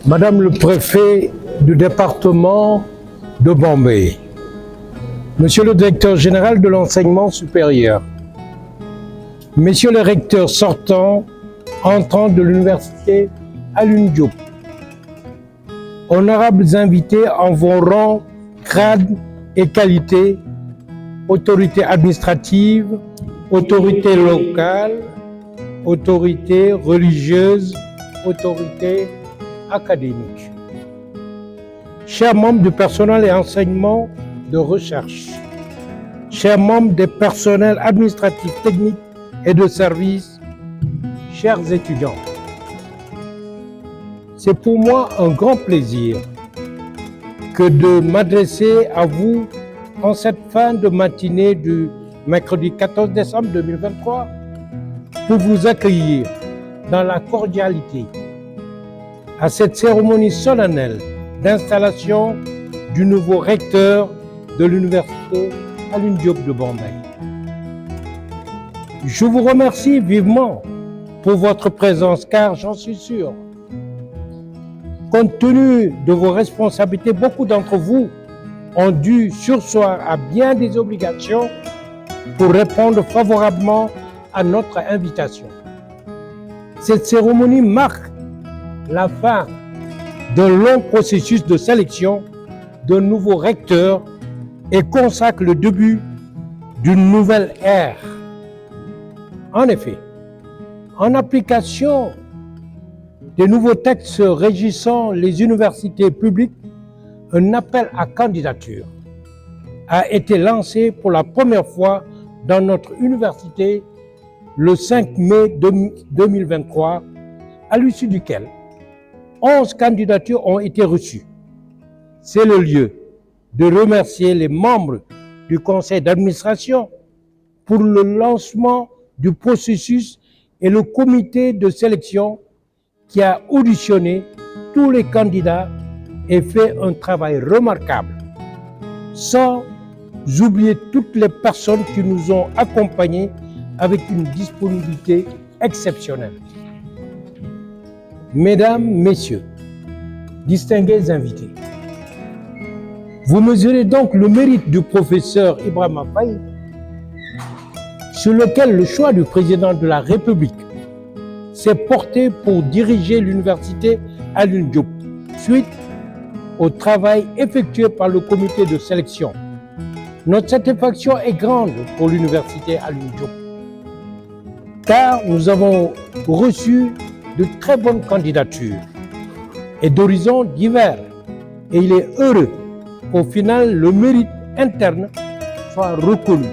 Madame le préfet du département de Bombay, Monsieur le directeur général de l'enseignement supérieur, Messieurs les recteurs sortants, entrants de l'université Alioune Diop, honorables invités en vos rangs, grades et qualités, autorités administratives, autorités locales, autorités religieuses, autorités académiques. Chers membres du personnel et enseignement de recherche, chers membres des personnels administratifs, techniques et de service, chers étudiants, c'est pour moi un grand plaisir que de m'adresser à vous en cette fin de matinée du mercredi 14 décembre 2023 pour vous accueillir dans la cordialité à cette cérémonie solennelle d'installation du nouveau recteur de l'université Alioune Diop de Bombay. Je vous remercie vivement pour votre présence car j'en suis sûr, compte tenu de vos responsabilités, beaucoup d'entre vous ont dû surseoir à bien des obligations pour répondre favorablement à notre invitation. Cette cérémonie marque la fin d'un long processus de sélection d'un nouveau recteur et consacre le début d'une nouvelle ère. En effet, en application des nouveaux textes régissant les universités publiques, un appel à candidature a été lancé pour la première fois dans notre université le 5 mai 2023, à l'issue duquel 11 candidatures ont été reçues. C'est le lieu de remercier les membres du conseil d'administration pour le lancement du processus et le comité de sélection qui a auditionné tous les candidats et fait un travail remarquable, sans oublier toutes les personnes qui nous ont accompagnés avec une disponibilité exceptionnelle. Mesdames, Messieurs, distingués invités, vous mesurez donc le mérite du professeur Ibrahima Faye, sur lequel le choix du président de la République s'est porté pour diriger l'université Alioune Diop, suite au travail effectué par le comité de sélection. Notre satisfaction est grande pour l'université Alioune Diop, car nous avons reçu de très bonnes candidatures et d'horizons divers. Et il est heureux qu'au final, le mérite interne soit reconnu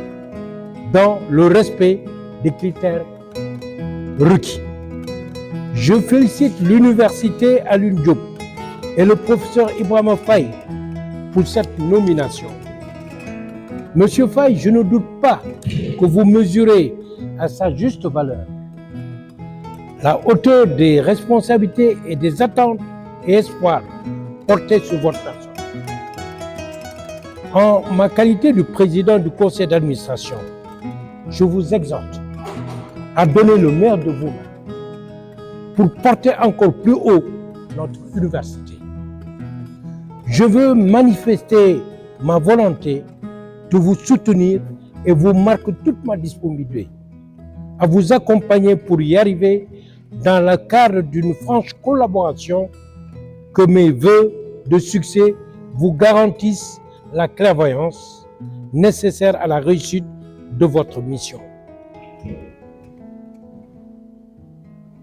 dans le respect des critères requis. Je félicite l'université Alioune Diop et le professeur Ibrahima Faye pour cette nomination. Monsieur Faye, je ne doute pas que vous mesurez à sa juste valeur la hauteur des responsabilités et des attentes et espoirs portés sur votre personne. En ma qualité de président du conseil d'administration, je vous exhorte à donner le meilleur de vous-même pour porter encore plus haut notre université. Je veux manifester ma volonté de vous soutenir et vous marque toute ma disponibilité à vous accompagner pour y arriver dans le cadre d'une franche collaboration que mes vœux de succès vous garantissent la clairvoyance nécessaire à la réussite de votre mission.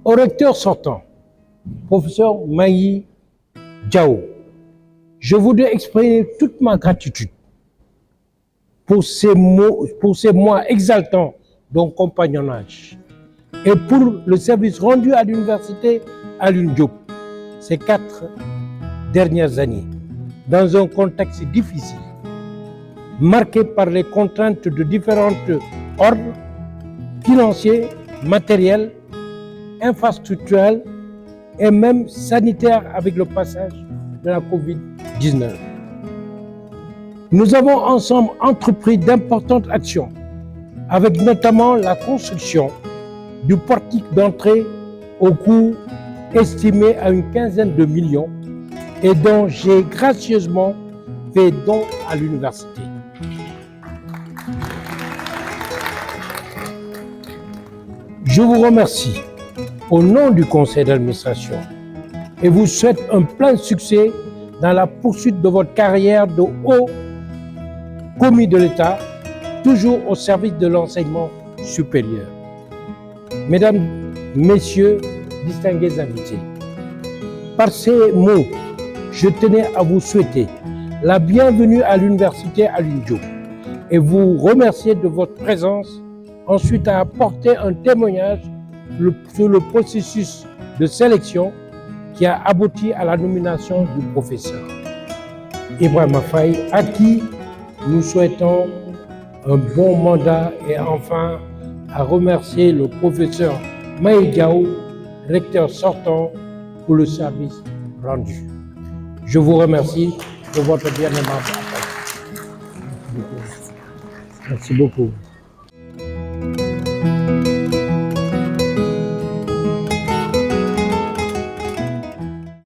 Au recteur sortant, professeur Mahi Diao, je voudrais exprimer toute ma gratitude pour ces mois exaltants d'un compagnonnage et pour le service rendu à l'université Alioune Diop ces 4 dernières années, dans un contexte difficile, marqué par les contraintes de différents ordres financiers, matériels, infrastructurels et même sanitaires avec le passage de la Covid-19. Nous avons ensemble entrepris d'importantes actions, avec notamment la construction du portique d'entrée au coût estimé à une quinzaine de millions et dont j'ai gracieusement fait don à l'université. Je vous remercie au nom du conseil d'administration et vous souhaite un plein succès dans la poursuite de votre carrière de haut commis de l'État, toujours au service de l'enseignement supérieur. Mesdames, Messieurs, distingués invités, par ces mots, je tenais à vous souhaiter la bienvenue à l'université Alioune Diop et vous remercier de votre présence, ensuite à apporter un témoignage sur le processus de sélection qui a abouti à la nomination du professeur Ibrahima Faye, à qui nous souhaitons un bon mandat, et enfin à remercier le professeur Maï Diaw, recteur sortant, pour le service rendu. Je vous remercie de votre bien aimable attention. Merci beaucoup.